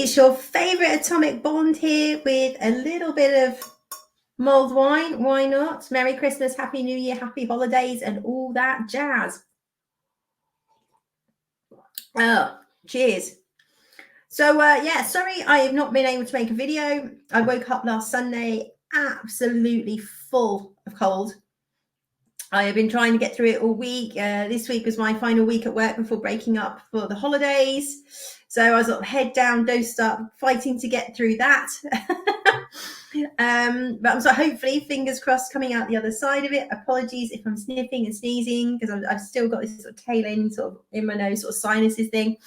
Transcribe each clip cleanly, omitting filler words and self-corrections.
It's your favorite Atomic Bond here with a little bit of mulled wine. Why not? Merry Christmas, Happy New Year, Happy Holidays, and all that jazz. Oh, cheers. So, yeah, sorry I have not been able to make a video. I woke up last Sunday absolutely full of cold. I have been trying to get through it all week. This week was my final week at work before breaking up for the holidays. So I was head down, dosed up, fighting to get through that. But I'm hopefully, fingers crossed, coming out the other side of it. Apologies if I'm sniffing and sneezing, because I've still got this sort of tail end sort of in my nose, sort of sinuses thing.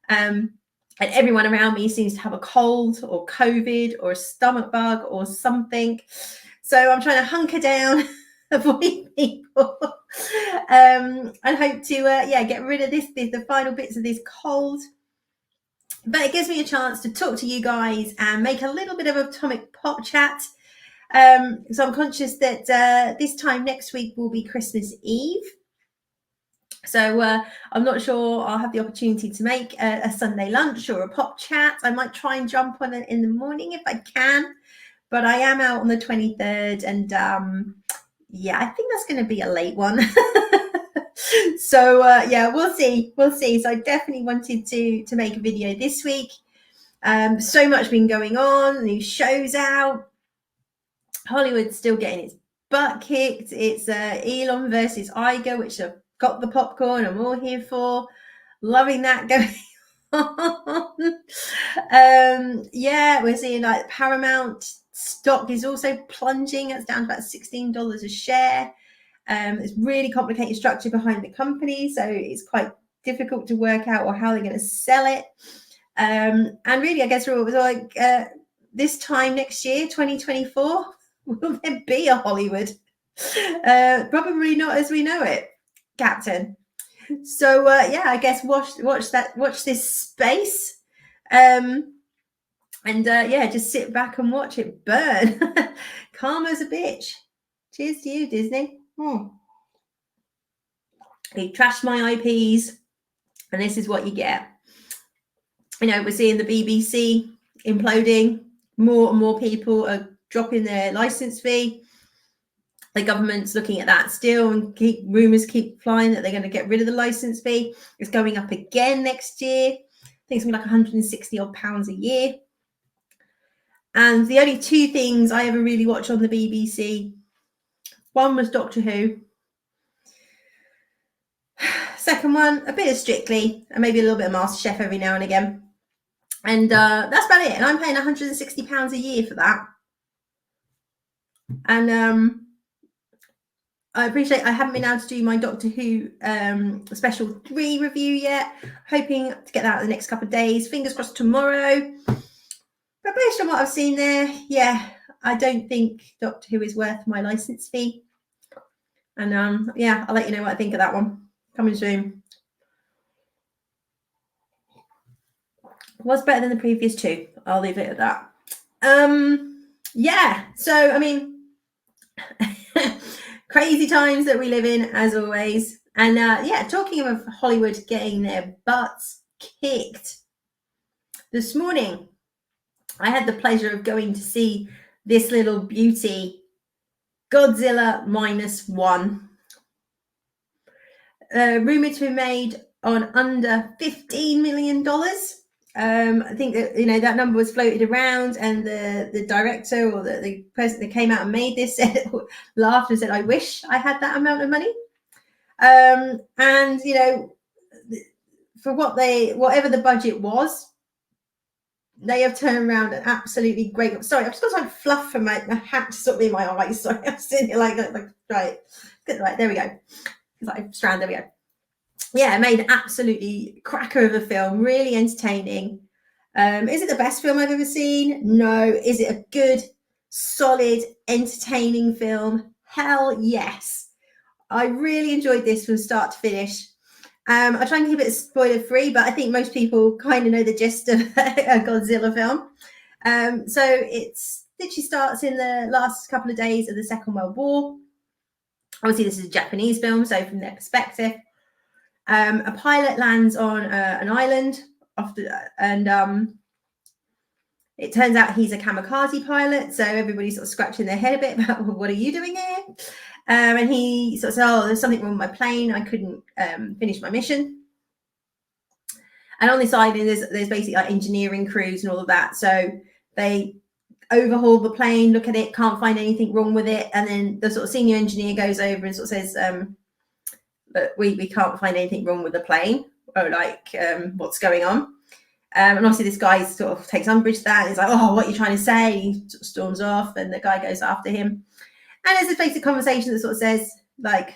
And everyone around me seems to have a cold or COVID or a stomach bug or something. So I'm trying to hunker down, avoid people, and hope to get rid of the final bits of this cold. But it gives me a chance to talk to you guys and make a little bit of Atomic Pop chat. So I'm conscious that this time next week will be Christmas Eve. So I'm not sure I'll have the opportunity to make a Sunday lunch or a pop chat. I might try and jump on it in the morning if I can. But I am out on the 23rd, and I think that's going to be a late one. So we'll see. So I definitely wanted to make a video this week. So much been going on, new shows out. Hollywood's still getting its butt kicked. It's Elon versus Iger, which I've got the popcorn. I'm all here for. Loving that going on. We're seeing like Paramount stock is also plunging. It's down to about $16 a share. It's really complicated structure behind the company, so it's quite difficult to work out or how they're going to sell it. And really, I guess it was like this time next year, 2024, will there be a Hollywood? Probably not as we know it, Captain. So I guess watch this space, just sit back and watch it burn. Calm as a bitch. Cheers to you, Disney. They trashed my IPs, and this is what you get. You know, we're seeing the BBC imploding. More and more people are dropping their license fee. The government's looking at that still, and rumours keep flying that they're going to get rid of the license fee. It's going up again next year. I think it's going to be like 160 odd pounds a year. And the only two things I ever really watch on the BBC, one was Doctor Who. Second one, a bit of Strictly, and maybe a little bit of MasterChef every now and again. And that's about it. And I'm paying £160 a year for that. And I appreciate I haven't been able to do my Doctor Who special 3 review yet. Hoping to get that in the next couple of days. Fingers crossed tomorrow. But based on what I've seen there, I don't think Doctor Who is worth my license fee. And I'll let you know what I think of that one. Coming soon. Was better than the previous 2. I'll leave it at that. So I mean, crazy times that we live in, as always. And talking of Hollywood getting their butts kicked, this morning I had the pleasure of going to see this little beauty, Godzilla -1. Rumored to be made on under $15 million. I think that that number was floated around, and the director or the person that came out and made this laughed and said, "I wish I had that amount of money." And for whatever the budget was, they have turned around an absolutely great. Sorry, I'm just going to fluff for my hat to sort of be in my eyes. Sorry, I'm sitting here like right. There we go. Strand. There we go. Yeah, made an absolutely cracker of a film. Really entertaining. Is it the best film I've ever seen? No. Is it a good, solid, entertaining film? Hell yes. I really enjoyed this from start to finish. I try and keep it spoiler free, but I think most people kind of know the gist of a Godzilla film. So it's literally starts in the last couple of days of the Second World War. Obviously, this is a Japanese film, so from their perspective, a pilot lands on an island and It turns out he's a kamikaze pilot, so everybody's sort of scratching their head a bit about, well, what are you doing here? And he sort of said, oh, there's something wrong with my plane. I couldn't finish my mission. And on this island, there's basically like engineering crews and all of that. So they overhaul the plane, look at it, can't find anything wrong with it. And then the sort of senior engineer goes over and sort of says, look, we can't find anything wrong with the plane, or like, what's going on? And obviously this guy sort of takes umbrage to that. He's like, oh, what are you trying to say? He sort of storms off, and the guy goes after him. And there's a basic conversation that sort of says, like,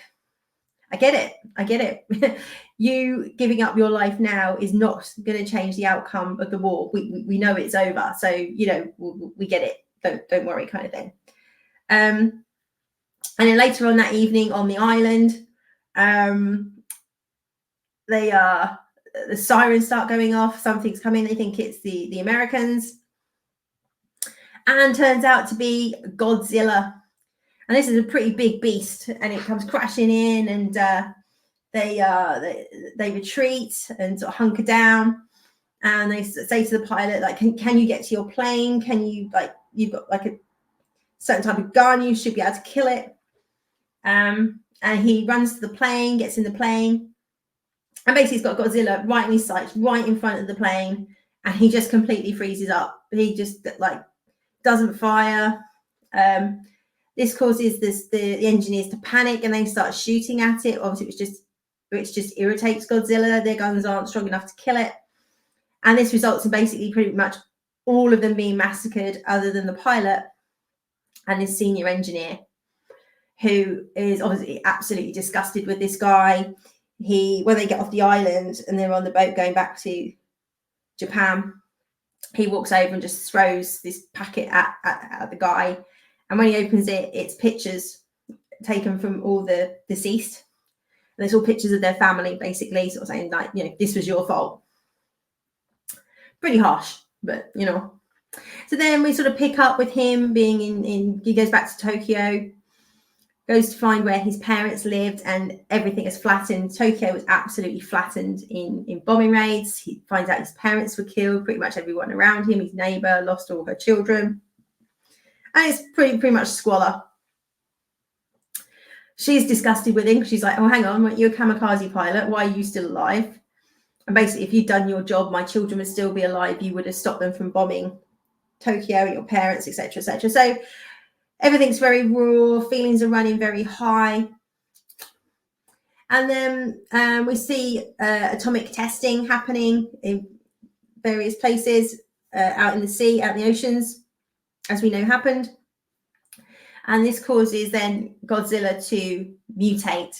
I get it. You giving up your life now is not going to change the outcome of the war. We know it's over. So, you know, we get it. Don't worry, kind of thing. And then later on that evening on the island, the sirens start going off. Something's coming. They think it's the Americans. And turns out to be Godzilla. And this is a pretty big beast, and it comes crashing in, and they retreat and sort of hunker down, and they say to the pilot, like, can you get to your plane? Can you, like, you've got like a certain type of gun, you should be able to kill it. And he runs to the plane, gets in the plane, and basically he's got Godzilla right in his sights, right in front of the plane, and he just completely freezes up. He just like doesn't fire. This causes the engineers to panic, and they start shooting at it. Obviously, which just irritates Godzilla. Their guns aren't strong enough to kill it, and this results in basically pretty much all of them being massacred, other than the pilot and his senior engineer, who is obviously absolutely disgusted with this guy. When they get off the island and they're on the boat going back to Japan, he walks over and just throws this packet at the guy. And when he opens it, it's pictures taken from all the deceased. And it's all pictures of their family, basically, sort of saying, like, you know, this was your fault. Pretty harsh, but, you know. So then we sort of pick up with him being he goes back to Tokyo, goes to find where his parents lived, and everything is flattened. Tokyo was absolutely flattened in bombing raids. He finds out his parents were killed, pretty much everyone around him. His neighbor lost all her children. And it's pretty much squalor. She's disgusted with him. She's like, oh, hang on, weren't you a kamikaze pilot? Why are you still alive? And basically, if you'd done your job, my children would still be alive. You would have stopped them from bombing Tokyo, your parents, etc., etc. So everything's very raw. Feelings are running very high. And then we see atomic testing happening in various places out in the sea, out in the oceans, as we know happened. And this causes then Godzilla to mutate.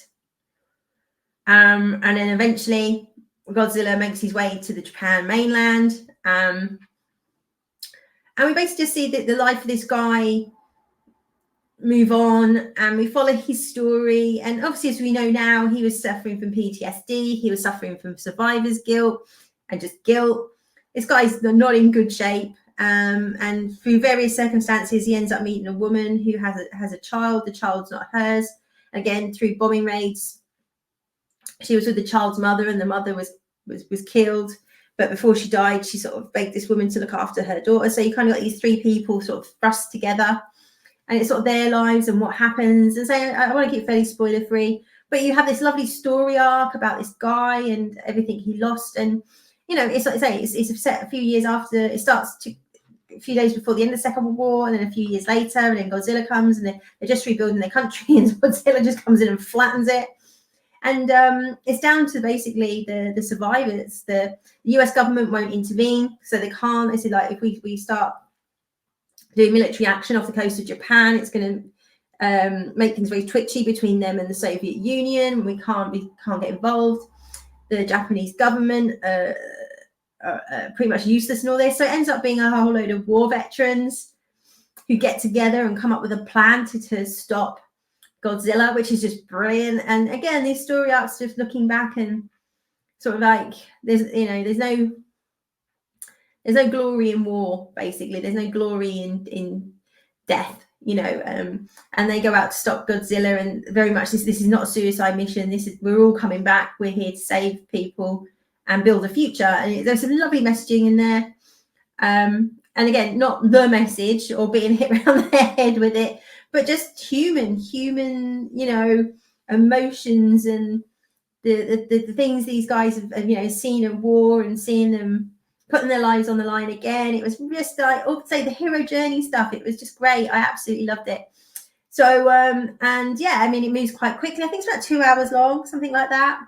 And then eventually Godzilla makes his way to the Japan mainland. And we basically just see the life of this guy move on, and we follow his story. And obviously, as we know now, he was suffering from PTSD. He was suffering from survivor's guilt and just guilt. This guy's not in good shape. And through various circumstances, he ends up meeting a woman who has a child. The child's not hers. Again, through bombing raids, she was with the child's mother, and the mother was killed. But before she died, she sort of begged this woman to look after her daughter. So you kind of got these three people sort of thrust together, and it's sort of their lives and what happens. And so I want to keep it fairly spoiler free, but you have this lovely story arc about this guy and everything he lost. And, you know, it's like I say, it's set a few years after. It starts a few days before the end of the Second World War, and then a few years later, and then Godzilla comes, and they're just rebuilding their country, and Godzilla just comes in and flattens it. And it's down to basically the survivors. The US government won't intervene, so they can't. They say, like, if we start doing military action off the coast of Japan, it's going to make things very twitchy between them and the Soviet Union. We can't get involved. The Japanese government are pretty much useless in all this. So it ends up being a whole load of war veterans who get together and come up with a plan to stop Godzilla, which is just brilliant. And again, these story arcs, just looking back and sort of like, there's no glory in war, basically. There's no glory in death, and they go out to stop Godzilla, and very much this is not a suicide mission. We're all coming back. We're here to save people and build a future. And there's some lovely messaging in there. And And again, not the message or being hit around the head with it, but just human, emotions and the things these guys have, seen at war and seeing them putting their lives on the line again. It was just like, say the hero journey stuff. It was just great. I absolutely loved it. So, and yeah, I mean, it moves quite quickly. I think it's about 2 hours long, something like that.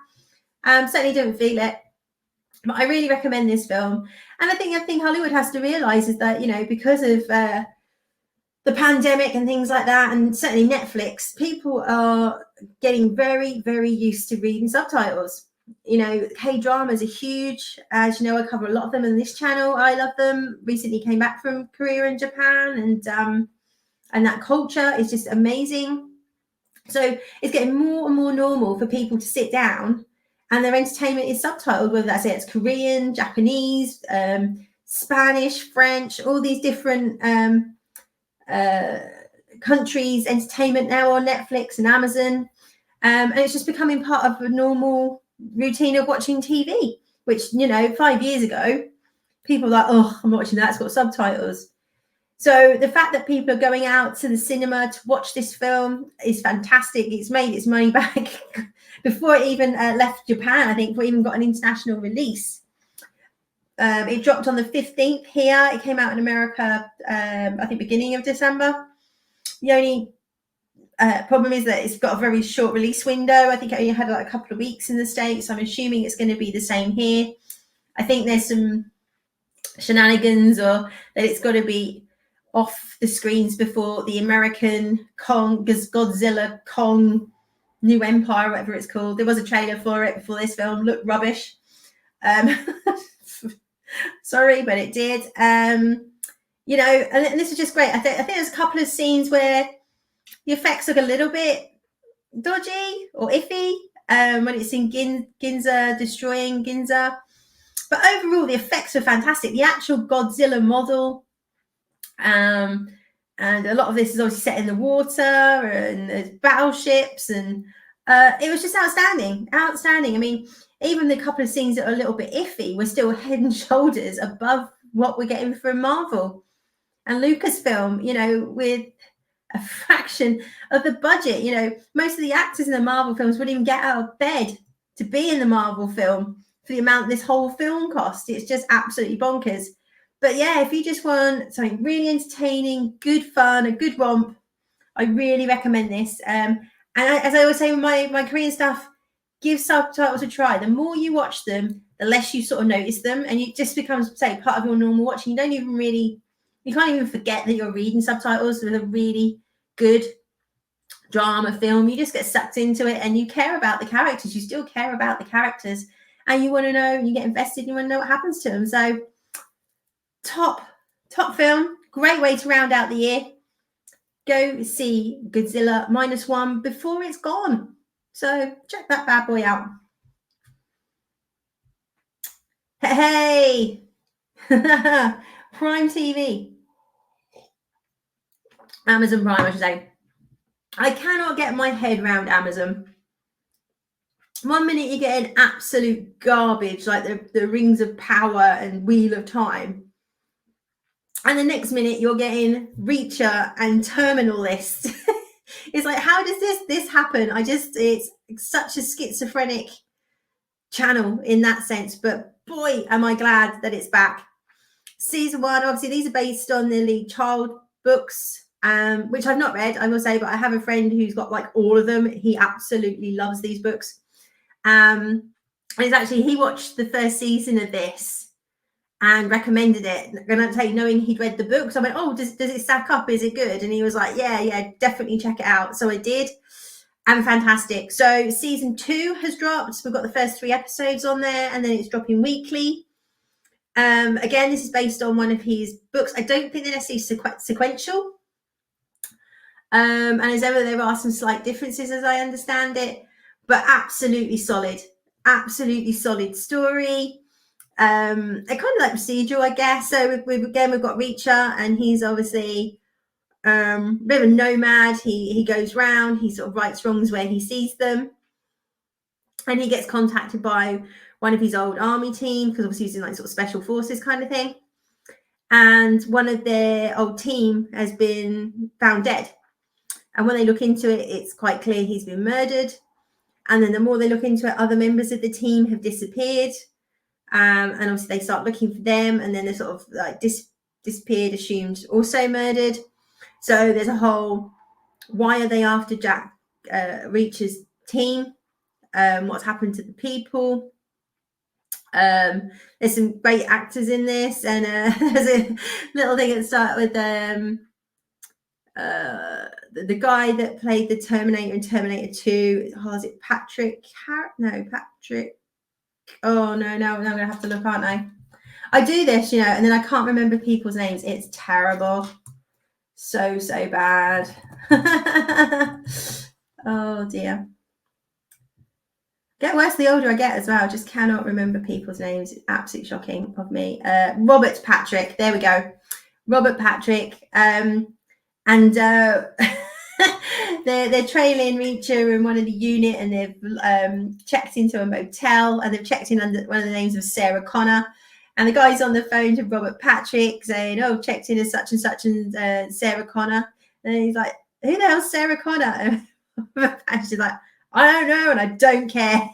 Certainly don't feel it. But I really recommend this film. And I think Hollywood has to realize is that, because of the pandemic and things like that, and certainly Netflix, people are getting very, very used to reading subtitles. K-dramas are huge. As you know, I cover a lot of them on this channel. I love them. Recently came back from Korea and Japan, and that culture is just amazing. So it's getting more and more normal for people to sit down and their entertainment is subtitled, whether it's Korean, Japanese, Spanish, French, all these different countries' entertainment now on Netflix and Amazon. And it's just becoming part of a normal routine of watching TV, which, 5 years ago, people were like, oh, I'm watching that, it's got subtitles. So the fact that people are going out to the cinema to watch this film is fantastic. It's made its money back before it even left Japan, I think, before it even got an international release. It dropped on the 15th here. It came out in America, I think, beginning of December. The only problem is that it's got a very short release window. I think it only had like a couple of weeks in the States. I'm assuming it's going to be the same here. I think there's some shenanigans or that it's got to be off the screens before the American Godzilla Kong New Empire, whatever it's called. There was a trailer for it before this film. Looked rubbish. Sorry, but it did. And this is just great. I think there's a couple of scenes where the effects look a little bit dodgy or iffy when it's in Ginza destroying Ginza. But overall, the effects are fantastic. The actual Godzilla model, and a lot of this is obviously set in the water and there's battleships, and it was just outstanding. I mean, even the couple of scenes that are a little bit iffy were still head and shoulders above what we're getting from Marvel and Lucasfilm, with a fraction of the budget. Most of the actors in the Marvel films wouldn't even get out of bed to be in the Marvel film for the amount this whole film cost. It's just absolutely bonkers. But yeah, if you just want something really entertaining, good fun, a good romp, I really recommend this. And as I always say with my Korean stuff, give subtitles a try. The more you watch them, the less you sort of notice them, and it just becomes, say, part of your normal watching. You can't even forget that you're reading subtitles with a really good drama film. You just get sucked into it and you care about the characters. You still care about the characters and you want to know, and you get invested, you want to know what happens to them. So top film, great way to round out the year. Go see Godzilla -1 before it's gone. So check that bad boy out. Hey, Prime TV. Amazon Prime, I should say. I cannot get my head around Amazon. One minute you're getting absolute garbage like the Rings of Power and Wheel of Time. And the next minute you're getting Reacher and Terminal List. It's like, how does this happen? It's such a schizophrenic channel in that sense. But boy, am I glad that it's back. Season 1, obviously, these are based on the Lee Child books, which I've not read, I will say, but I have a friend who's got like all of them. He absolutely loves these books. And he watched the first season of this and recommended it. And I'll tell you, knowing he'd read the books, I went, oh, does it stack up? Is it good? And he was like, yeah, definitely check it out. So I did. And fantastic. So season 2 has dropped. We've got the first 3 episodes on there, and then it's dropping weekly. Again, this is based on one of his books. I don't think they're necessarily sequential. And as ever, there are some slight differences as I understand it, but absolutely solid story. A kind of like procedural, I guess. So we've got Reacher, and he's obviously a bit of a nomad. He goes round, he sort of rights wrongs where he sees them, and he gets contacted by one of his old army team, because obviously he's in like sort of special forces kind of thing. and one of their old team has been found dead. And when they look into it, it's quite clear he's been murdered. And then the more they look into it, other members of the team have disappeared. And obviously they start looking for them, and then they're sort of like disappeared, assumed also murdered. So there's a whole, why are they after Jack Reacher's team? What's happened to the people? There's some great actors in this, and there's a little thing that started with the guy that played the Terminator in Terminator 2. Oh, is it Patrick? Patrick. Oh no, I'm gonna have to look, aren't I? I do this, and then I can't remember people's names. It's terrible. So bad. Oh dear. Get worse the older I get as well. Just cannot remember people's names. It's absolutely shocking of me. Robert Patrick. There we go. Robert Patrick. And they're trailing Reacher in one of the unit, and they've checked into a motel, and they've checked in under one of the names of Sarah Connor. And the guy's on the phone to Robert Patrick saying, "Oh, checked in as such and such and Sarah Connor." And he's like, "Who the hell's Sarah Connor?" And she's like, "I don't know, and I don't care."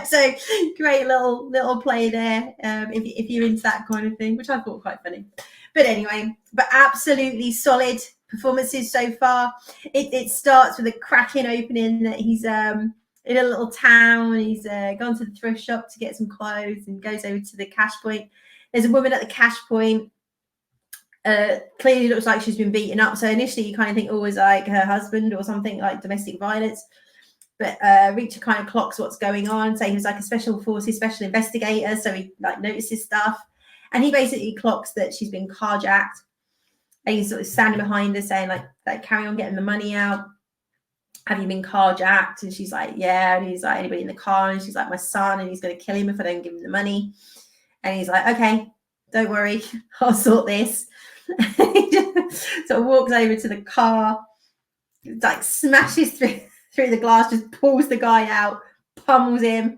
So great little play there, if you're into that kind of thing, which I thought quite funny. But anyway, absolutely solid performances so far. It starts with a cracking opening that he's in a little town. He's gone to the thrift shop to get some clothes and goes over to the cash point. There's a woman at the cash point. Clearly looks like she's been beaten up. So initially you kind of think, oh, it's like her husband or something, like domestic violence. But Reacher kind of clocks what's going on. So he was like a special forces special investigator. So he like notices stuff. And he basically clocks that she's been carjacked. And he's sort of standing behind her saying like carry on getting the money out. Have you been carjacked? And she's like, yeah. And he's like, anybody in the car? And she's like, my son. And he's going to kill him if I don't give him the money. And he's like, okay, don't worry. I'll sort this. He just sort of walks over to the car, like smashes through the glass, just pulls the guy out, pummels him,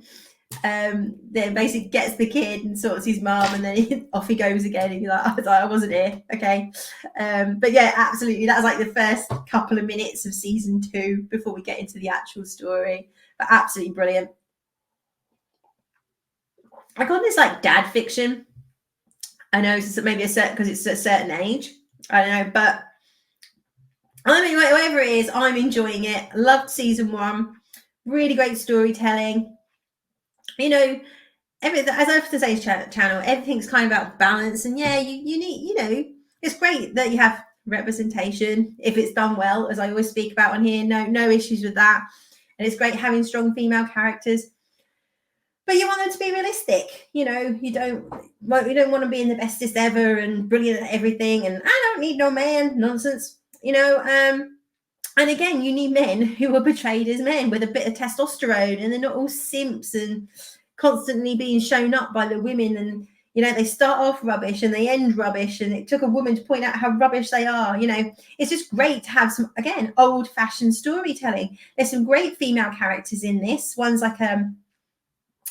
then basically gets the kid and sorts his mum, and then off he goes again. And you're like, I wasn't here. Okay. But yeah, absolutely. That was like the first couple of minutes of season 2 before we get into the actual story. But absolutely brilliant. I call this like dad fiction. I know it's maybe because it's a certain age. I don't know, but I mean, whatever it is, I'm enjoying it. Loved season 1. Really great storytelling. Everything, as I often say to channel, everything's kind of about balance. And yeah, you need, it's great that you have representation if it's done well, as I always speak about on here. No issues with that. And it's great having strong female characters. But you want them to be realistic. You don't want to be in the bestest ever and brilliant at everything. And I don't need no man nonsense. And again, you need men who are portrayed as men with a bit of testosterone, and they're not all simps and constantly being shown up by the women. And they start off rubbish and they end rubbish, and it took a woman to point out how rubbish they are. It's just great to have some, again, old-fashioned storytelling. There's some great female characters in this. One's like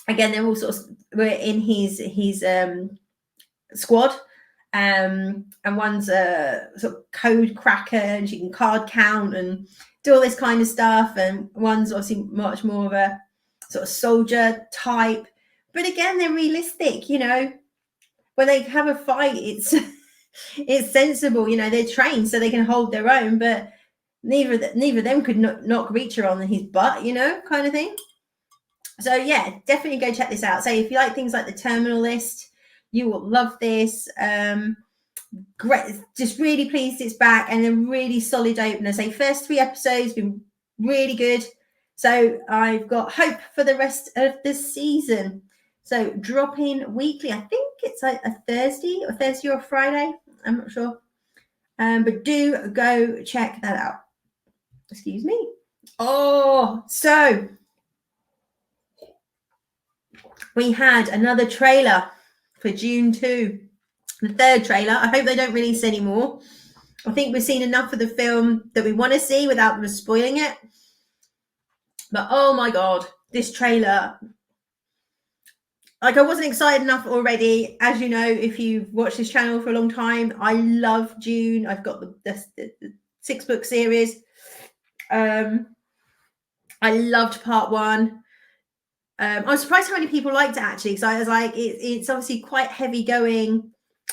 again, they're all sort of were in his squad. And one's a sort of code cracker, and she can card count and do all this kind of stuff. And one's obviously much more of a sort of soldier type. But again, they're realistic. When they have a fight, it's sensible. They're trained so they can hold their own. But neither of them could knock Reacher on his butt, kind of thing. So yeah, definitely go check this out. So if you like things like The Terminal List, you will love this. Great, just really pleased it's back, and a really solid opener. So first 3 episodes been really good. So I've got hope for the rest of the season. So dropping weekly. I think it's like a Thursday or a Friday. I'm not sure. But do go check that out. Excuse me. Oh, so we had another trailer for June 2, the 3rd trailer. I hope they don't release any more. I think we've seen enough of the film that we want to see without them spoiling it. But oh my God, this trailer, like I wasn't excited enough already. As you know, if you've watched this channel for a long time, I love Dune. I've got the 6-book series. I loved part 1. I was surprised how many people liked it actually, because I was like, it's obviously quite heavy going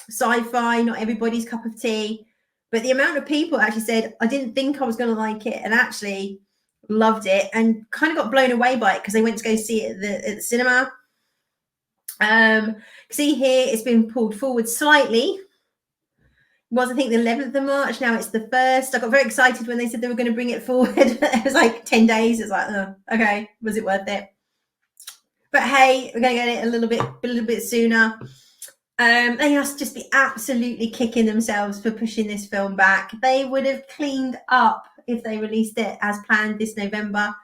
sci-fi, not everybody's cup of tea. But the amount of people actually said, I didn't think I was going to like it, and actually loved it and kind of got blown away by it because they went to go see it at the cinema. See here, it's been pulled forward slightly. It was, I think, the 11th of March. Now it's the 1st. I got very excited when they said they were going to bring it forward. It was like 10 days. It's like, oh, okay, was it worth it? But hey, we're going to get it a little bit sooner. They must just be absolutely kicking themselves for pushing this film back. They would have cleaned up if they released it as planned this November.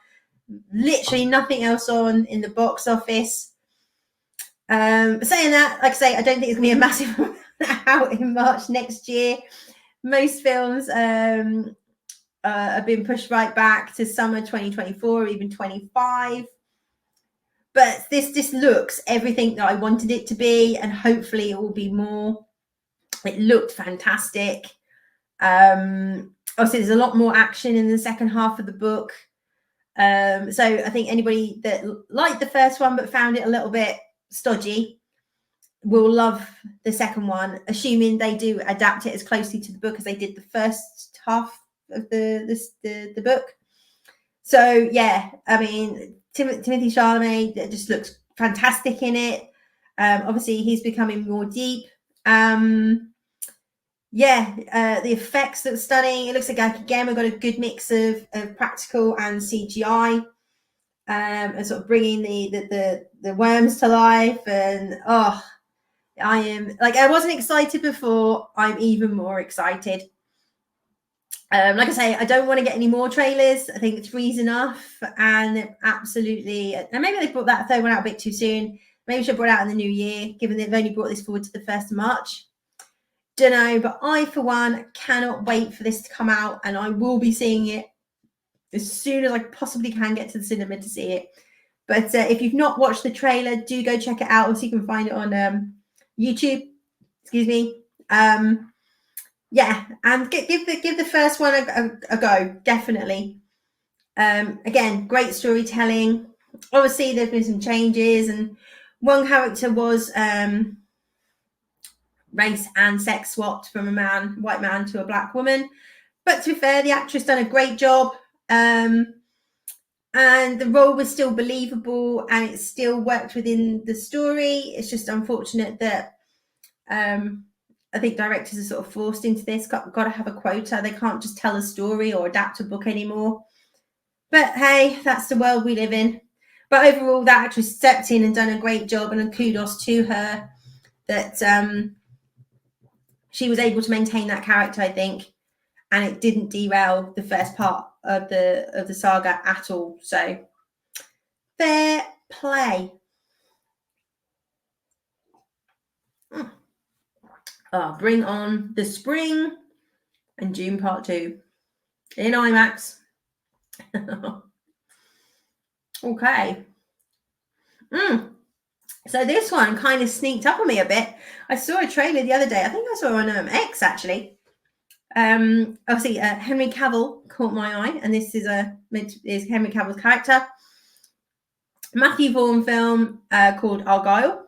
Literally nothing else on in the box office. Saying that, like I say, I don't think it's going to be a massive amount out in March next year. Most films have been pushed right back to summer 2024 or even 25. But this looks everything that I wanted it to be, and hopefully it will be more. It looked fantastic. Obviously, there's a lot more action in the second half of the book. So I think anybody that liked the first one but found it a little bit stodgy will love the second one, assuming they do adapt it as closely to the book as they did the first half of the book. So yeah, I mean, Timothée Chalamet just looks fantastic in it. Obviously, he's becoming more deep. The effects look stunning. It looks like, again, we've got a good mix of practical and CGI, and sort of bringing the worms to life. And I am, like, I wasn't excited before. I'm even more excited. Like I say, I don't want to get any more trailers. I think 3's enough, and absolutely. And maybe they brought that third one out a bit too soon. Maybe should have brought it out in the new year, given they've only brought this forward to the 1st of March. Don't know, but I, for one, cannot wait for this to come out, and I will be seeing it as soon as I possibly can get to the cinema to see it. But if you've not watched the trailer, do go check it out. Also, you can find it on YouTube. Excuse me. Yeah, and give the first one a go, definitely. Again, great storytelling. Obviously, there's been some changes, and one character was race and sex swapped from a white man to a black woman. But to be fair, the actress done a great job, and the role was still believable, and it still worked within the story. It's just unfortunate that I think directors are sort of forced into this. Got to have a quota. They can't just tell a story or adapt a book anymore. But hey, that's the world we live in. But overall, that actress stepped in and done a great job, and kudos to her that she was able to maintain that character, I think, and it didn't derail the first part of the saga at all. So fair play. Bring on the spring and Dune Part 2 in IMAX. Okay. So this one kind of sneaked up on me a bit. I saw a trailer the other day. I think I saw it on X, actually. Obviously, Henry Cavill caught my eye, and this is Henry Cavill's character. Matthew Vaughn film called Argylle.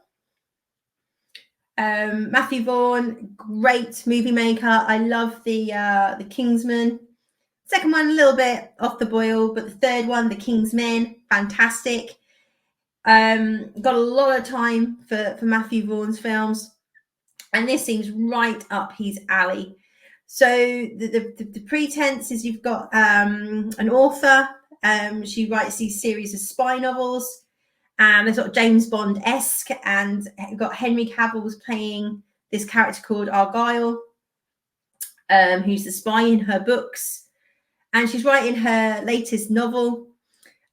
Matthew Vaughn, great movie maker. I love the Kingsman. Second one, a little bit off the boil, but the third one, The King's Men, fantastic. Got a lot of time for Matthew Vaughn's films, and this seems right up his alley. So the pretense is you've got an author. She writes these series of spy novels, and they're sort of James Bond-esque, and you've got Henry Cavill playing this character called Argylle, who's the spy in her books, and she's writing her latest novel.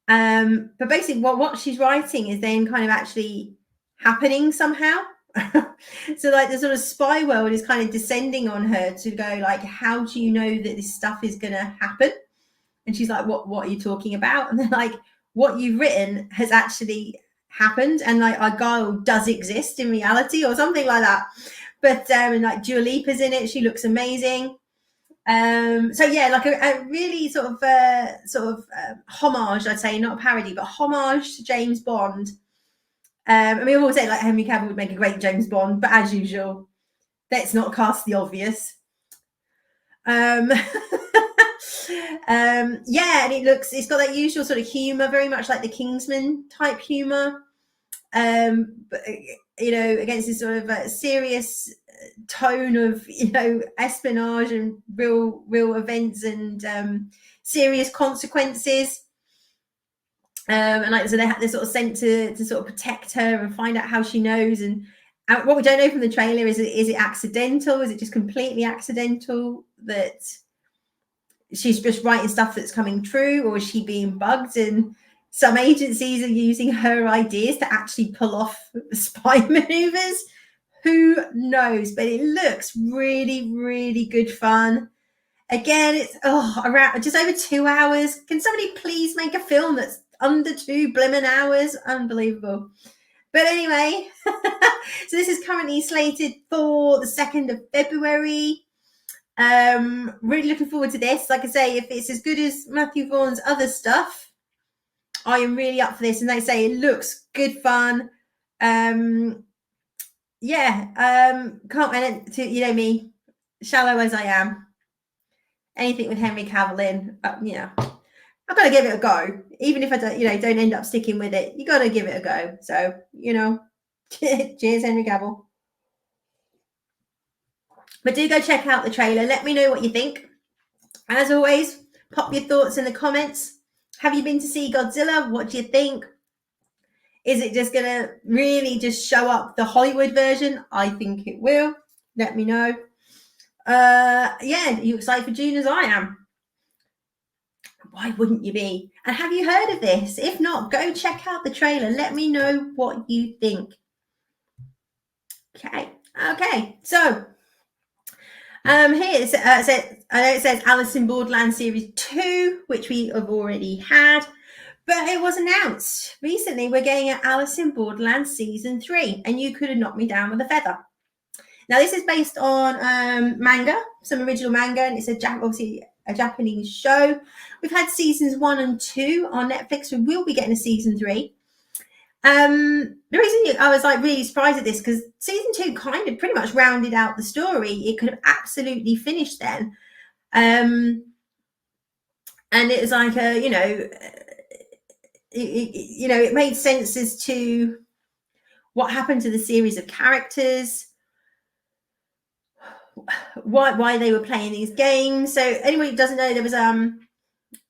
But basically what she's writing is then kind of actually happening somehow. So like the sort of spy world is kind of descending on her to go like, how do you know that this stuff is going to happen? And she's like, what are you talking about? And they're like, what you've written has actually happened, and like Argyle does exist in reality or something like that. But and like Dua Lipa's in it, she looks amazing. So yeah, like a really sort of homage, I'd say, not a parody, but homage to James Bond. I mean, we've always said like Henry Cavill would make a great James Bond, but as usual, let's not cast the obvious. Yeah, and it's got that usual sort of humor, very much like the Kingsman type humor. But you know, against this sort of serious tone of, you know, espionage and real events and serious consequences. And like, so they're sort of sent to sort of protect her and find out how she knows. And what we don't know from the trailer is it accidental? Is it just completely accidental that she's just writing stuff that's coming true, or is she being bugged? And some agencies are using her ideas to actually pull off spy maneuvers. Who knows? But it looks really, really good fun. Again, it's around just over 2 hours. Can somebody please make a film that's under 2 blimmin' hours? Unbelievable. But anyway, so this is currently slated for the 2nd of February. Really looking forward to this. Like I say, if it's as good as Matthew Vaughn's other stuff, I am really up for this. And they say it looks good fun. Yeah, can't wait to, you know me, shallow as I am. Anything with Henry Cavill in, you know, I've got to give it a go. Even if I don't, you know, don't end up sticking with it, you got to give it a go. So, you know, cheers, Henry Cavill. But do go check out the trailer. Let me know what you think. As always, pop your thoughts in the comments. Have you been to see Godzilla? What do you think? Is it just going to really just show up the Hollywood version? I think it will. Let me know. Yeah, are you excited for June as I am? Why wouldn't you be? And have you heard of this? If not, go check out the trailer. Let me know what you think. Okay. So here I know it says Alice in Borderland Series 2, which we have already had, but it was announced recently we're getting an Alice in Borderland Season 3, and you could have knocked me down with a feather. Now, this is based on manga, some original manga, and it's obviously a Japanese show. We've had seasons 1 and 2 on Netflix. We will be getting a season 3. The reason I was like really surprised at this, because season 2 kind of pretty much rounded out the story. It could have absolutely finished then. And it was like it made sense as to what happened to the series of characters, why they were playing these games. So anyone who doesn't know, there was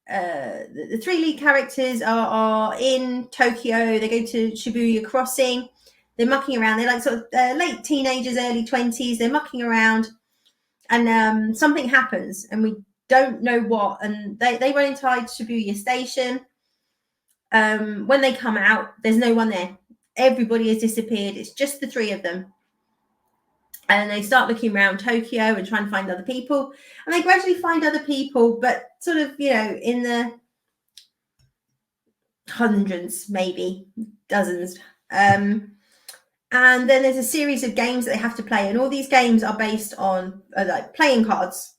the 3 lead characters are in Tokyo. They go to Shibuya Crossing. They're mucking around. They're like sort of late teenagers, early 20s. They're mucking around, and something happens, and we don't know what. And they run inside Shibuya Station. When they come out, there's no one there. Everybody has disappeared. It's just the 3 of them. And they start looking around Tokyo and trying to find other people. And they gradually find other people, but sort of, you know, in the hundreds, maybe dozens. And then there's a series of games that they have to play. And all these games are based on like playing cards.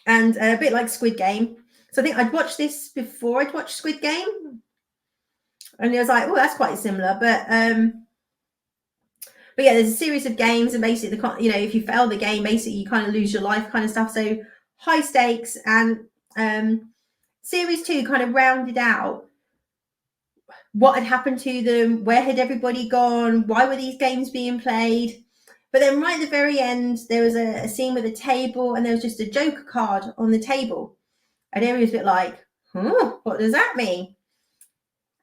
And a bit like Squid Game. So I think I'd watched this before I'd watched Squid Game. And it was like, oh, that's quite similar. But yeah, there's a series of games, and basically, if you fail the game, basically you kind of lose your life, kind of stuff. So high stakes. And series 2 kind of rounded out what had happened to them, where had everybody gone, why were these games being played. But then right at the very end, there was a scene with a table, and there was just a Joker card on the table. And everybody was a bit like, what does that mean?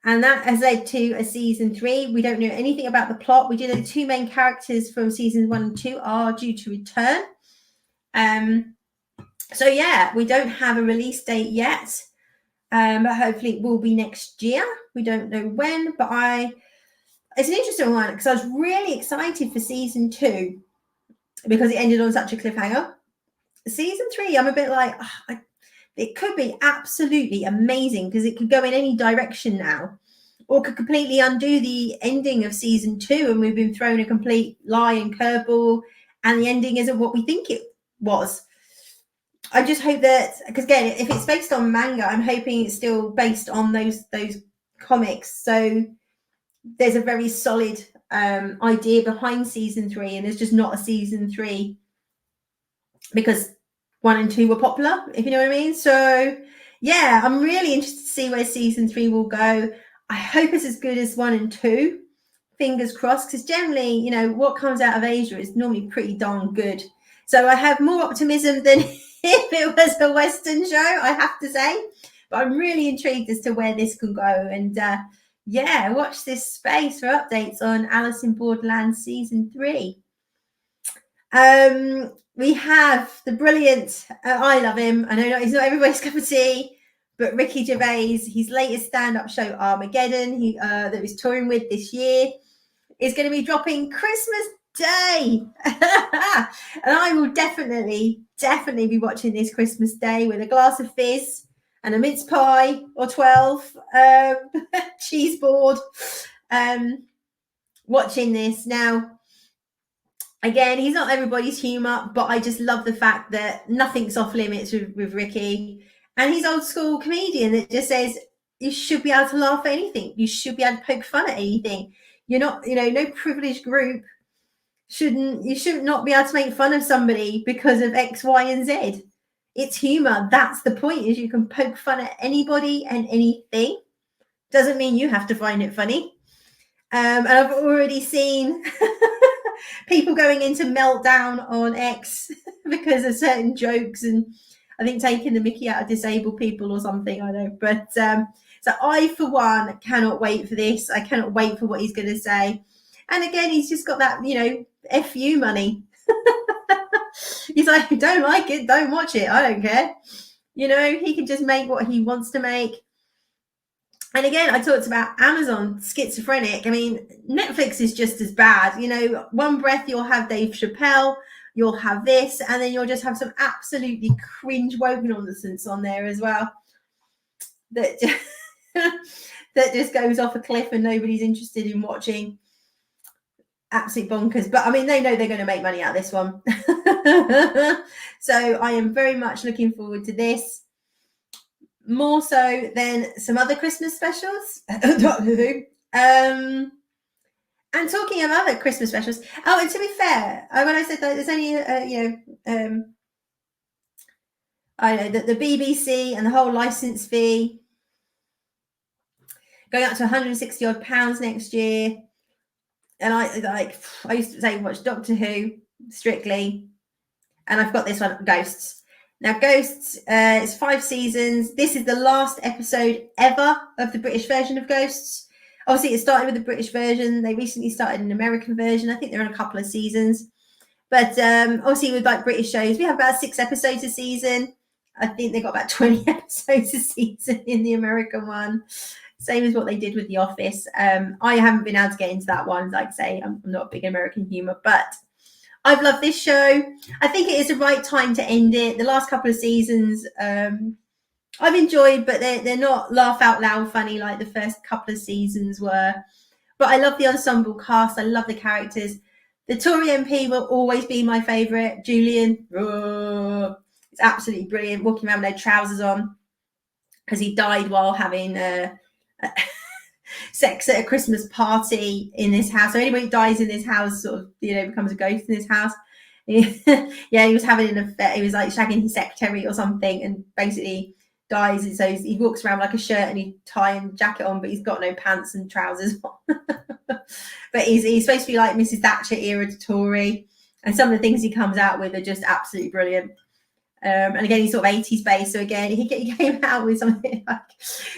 And that has led to a season 3. We don't know anything about the plot. We do know the 2 main characters from seasons 1 and 2 are due to return. So yeah, we don't have a release date yet. But hopefully it will be next year. We don't know when, but it's an interesting one, because I was really excited for season 2 because it ended on such a cliffhanger. Season 3, I'm a bit like, it could be absolutely amazing, because it could go in any direction now. or could completely undo the ending of season 2, and we've been thrown a complete lie and curveball, and the ending isn't what we think it was. I just hope that, because again, if it's based on manga, I'm hoping it's still based on those comics. So there's a very solid idea behind season 3, and there's just not a season 3 because 1 and 2 were popular, if you know what I mean. So yeah, I'm really interested to see where season 3 will go. I hope it's as good as 1 and 2. Fingers crossed, because generally, you know, what comes out of Asia is normally pretty darn good. So I have more optimism than if it was a Western show, I have to say. But I'm really intrigued as to where this can go. And yeah, watch this space for updates on Alice in Borderland season 3. We have the brilliant, I love him. I know he's not everybody's cup of tea, but Ricky Gervais, his latest stand-up show, Armageddon, that he's touring with this year, is going to be dropping Christmas Day. And I will definitely be watching this Christmas Day with a glass of fizz and a mince pie or 12, cheese board, watching this. Now, again, he's not everybody's humour, but I just love the fact that nothing's off limits with Ricky. And he's old school comedian that just says you should be able to laugh at anything. You should be able to poke fun at anything. You're not, you know, no privileged group should not be able to make fun of somebody because of X, Y, and Z. It's humor. That's the point, is you can poke fun at anybody and anything. Doesn't mean you have to find it funny. And I've already seen people going into meltdown on X because of certain jokes, and I think taking the mickey out of disabled people or something, I know. But so I, for one, cannot wait for this. I cannot wait for what he's going to say. And again, he's just got that, you know, FU money. He's like, don't like it, don't watch it. I don't care. You know, he can just make what he wants to make. And again, I talked about Amazon schizophrenic. I mean, Netflix is just as bad. You know, one breath you'll have Dave Chappelle, you'll have this, and then you'll just have some absolutely cringe woke nonsense on there as well. That that just goes off a cliff and nobody's interested in watching. Absolute bonkers. But I mean, they know they're going to make money out of this one. So I am very much looking forward to this. More so than some other Christmas specials. And talking of other Christmas specials. Oh, and to be fair, when I said that there's only, I know that the BBC and the whole license fee going up to 160 odd pounds next year. And I used to say watch Doctor Who strictly, and I've got this one, Ghosts. Now, Ghosts is 5 seasons. This is the last episode ever of the British version of Ghosts. Obviously, it started with the British version. They recently started an American version. I think they're on a couple of seasons. But obviously, with like British shows, we have about 6 episodes a season. I think they got about 20 episodes a season in the American one. Same as what they did with The Office. I haven't been able to get into that one. Like I say, I'm not a big American humor, but I've loved this show. I think it is the right time to end it. The last couple of seasons, I've enjoyed, but they're not laugh out loud funny like the first couple of seasons were. But I love the ensemble cast. I love the characters. The Tory MP will always be my favourite. Julian, it's absolutely brilliant. Walking around with no trousers on because he died while having sex at a Christmas party in this house. So anybody who dies in this house sort of, you know, becomes a ghost in this house. Yeah, he was having an affair. He was like shagging his secretary or something, and basically dies. And so he walks around like a shirt and he tie and jacket on, but he's got no pants and trousers on. But he's supposed to be like Mrs. Thatcher era Tory, and some of the things he comes out with are just absolutely brilliant. And again, he's sort of 80s based. So again, he came out with something like,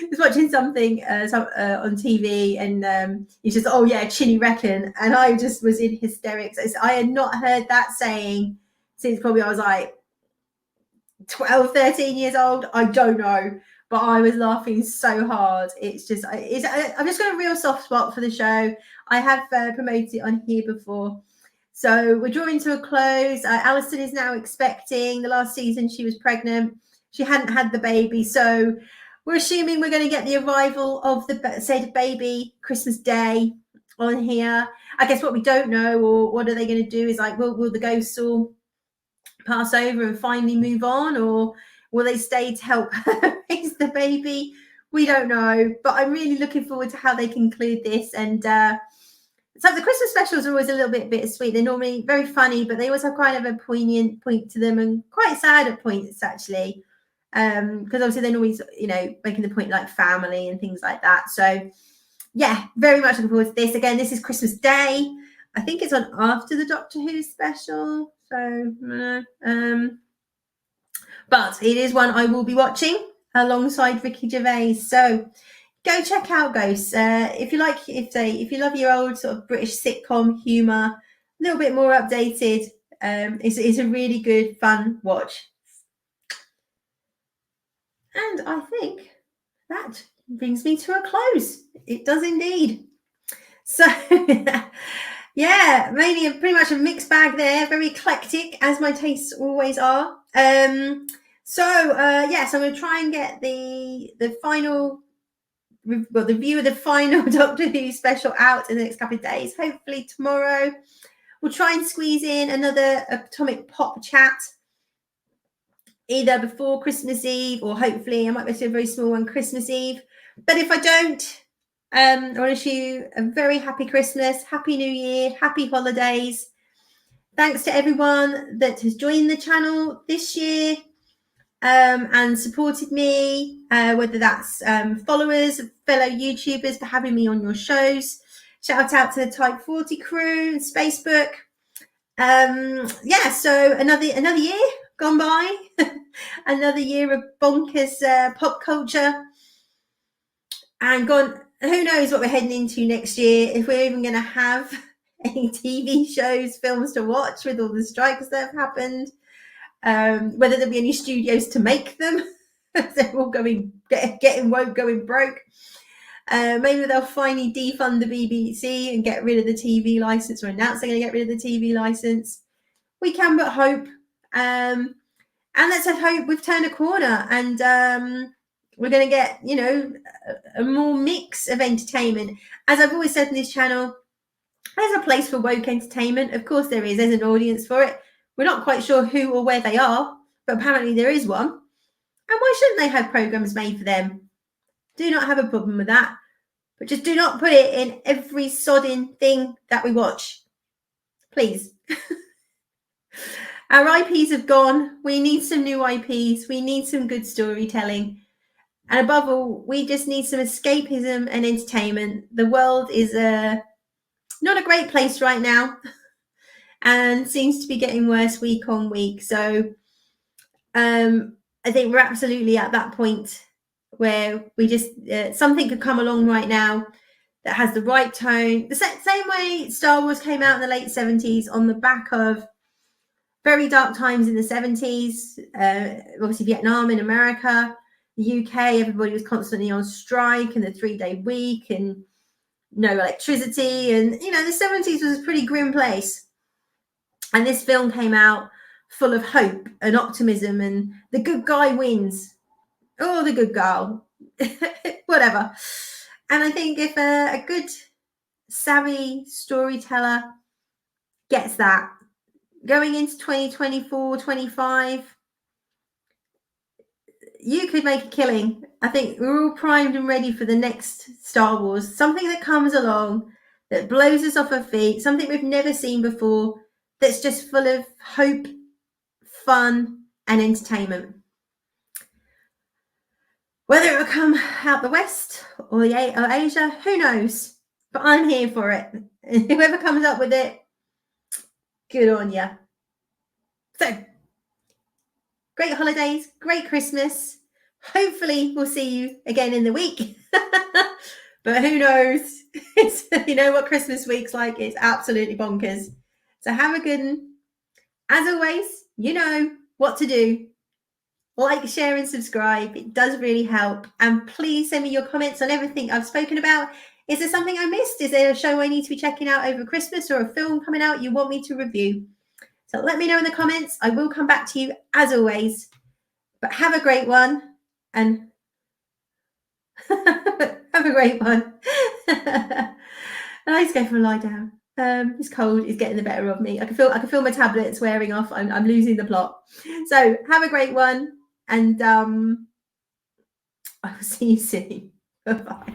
he was watching something on TV, and he's just, oh yeah, Chinny reckon. And I just was in hysterics. I had not heard that saying since probably I was like 12, 13 years old. I don't know, but I was laughing so hard. It's just, I've just got a real soft spot for the show. I have promoted it on here before. So we're drawing to a close. Alison is now expecting. The last season she was pregnant. She hadn't had the baby. So We're assuming we're going to get the arrival of the said baby Christmas Day on here. I guess what we don't know, or what are they going to do, is like, will the ghosts all pass over and finally move on, or will they stay to help raise the baby? We don't know, but I'm really looking forward to how they conclude this. And so the Christmas specials are always a little bit bittersweet. They're normally very funny, but they always have kind of a poignant point to them, and quite sad at points, actually. Because obviously they're always, making the point like family and things like that. So yeah, very much looking forward to this. Again, this is Christmas Day. I think it's on after the Doctor Who special. So, but it is one I will be watching alongside Ricky Gervais. So go check out Ghosts. If you love your old sort of British sitcom humour, a little bit more updated, it's a really good, fun watch. And I think that brings me to a close. It does indeed. So, yeah, mainly pretty much a mixed bag there, very eclectic, as my tastes always are. So I'm going to try and get the view of the final Doctor Who special out in the next couple of days. Hopefully tomorrow. We'll try and squeeze in another Atomic Pop chat, either before Christmas Eve, or hopefully I might be able to do a very small one Christmas Eve. But if I don't, I want to wish you a very happy Christmas, happy New Year, happy holidays. Thanks to everyone that has joined the channel this year and supported me, whether that's followers, fellow YouTubers, for having me on your shows. Shout out to the Type 40 crew and Spacebook. So another year gone by, another year of bonkers pop culture, and gone. Who knows what we're heading into next year, if we're even going to have any TV shows, films to watch with all the strikes that have happened, whether there'll be any studios to make them. They're all getting woke, going broke. Maybe they'll finally defund the BBC and get rid of the TV license, or announce they're going to get rid of the TV license. We can but hope. And let's hope we've turned a corner, and we're going to get, a more mix of entertainment. As I've always said in this channel, there's a place for woke entertainment. Of course there is. There's an audience for it. We're not quite sure who or where they are, but apparently there is one. And why shouldn't they have programs made for them? Do not have a problem with that. But just do not put it in every sodding thing that we watch. Please. Our IPs have gone. We need some new IPs. We need some good storytelling. And above all, we just need some escapism and entertainment. The world is not a great place right now, and seems to be getting worse week on week. So I think we're absolutely at that point where we just something could come along right now that has the right tone. The same way Star Wars came out in the late 70s on the back of very dark times in the 70s, obviously Vietnam in America, the UK, everybody was constantly on strike, and the 3-day week, and no electricity, and the 70s was a pretty grim place. And this film came out full of hope and optimism, and the good guy wins. Oh, the good girl. Whatever. And I think if a good, savvy storyteller gets that, going into 2024, 25, you could make a killing. I think we're all primed and ready for the next Star Wars. Something that comes along, that blows us off our feet, something we've never seen before, that's just full of hope, fun, and entertainment. Whether it will come out the West or Asia, who knows? But I'm here for it. And whoever comes up with it, good on you. So, great holidays, great Christmas. Hopefully we'll see you again in the week. But who knows? You know what Christmas week's like. It's absolutely bonkers. So have a good one. As always, you know what to do. Like, share, and subscribe. It does really help. And please send me your comments on everything I've spoken about. Is there something I missed? Is there a show I need to be checking out over Christmas, or a film coming out you want me to review? So let me know in the comments. I will come back to you as always. But have a great one, and Have a great one. And I just go for a lie down. This cold is getting the better of me. I can feel my tablets wearing off. I'm losing the plot. So have a great one, and I will see you soon. Bye bye.